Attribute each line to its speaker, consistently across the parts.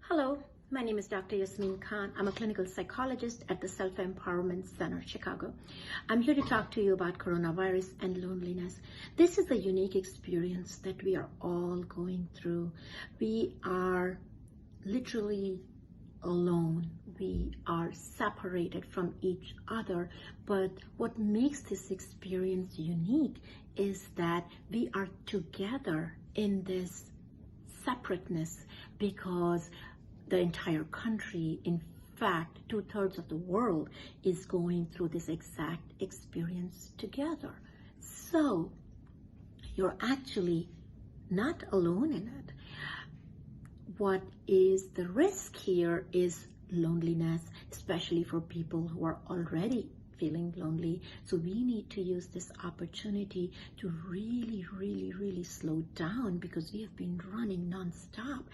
Speaker 1: Hello, my name is Dr. Yasmeen Khan. I'm a clinical psychologist at the Self-Empowerment Center, Chicago. I'm here to talk to you about coronavirus and loneliness. This is a unique experience that we are all going through. We are literally alone. We are separated from each other. But what makes this experience unique is that we are together in this separateness, because the entire country, in fact, 2/3 of the world is going through this exact experience together. So you're actually not alone in it. What is the risk here is loneliness, especially for people who are already feeling lonely. So we need to use this opportunity to really slow down, because we have been running nonstop,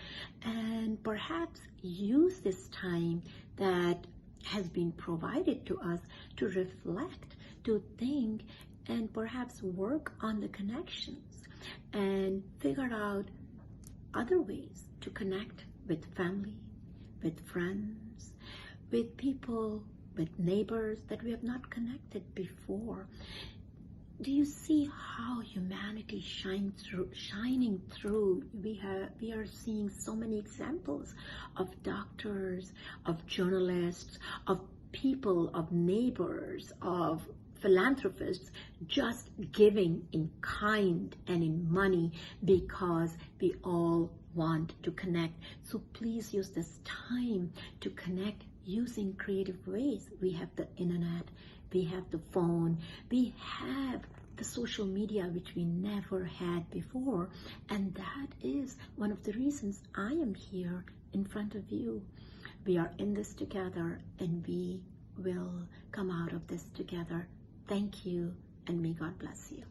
Speaker 1: and perhaps use this time that has been provided to us to reflect, to think, and perhaps work on the connections and figure out other ways to connect with family, with friends, with people, with neighbors that we have not connected before. Do you see how humanity shining through? We are seeing so many examples of doctors, of journalists, of people, of neighbors, of philanthropists, just giving in kind and in money, because we all want to connect. So please use this time to connect using creative ways. We have the internet, we have the phone, we have the social media, which we never had before. And that is one of the reasons I am here in front of you. We are in this together, and we will come out of this together. Thank you, and may God bless you.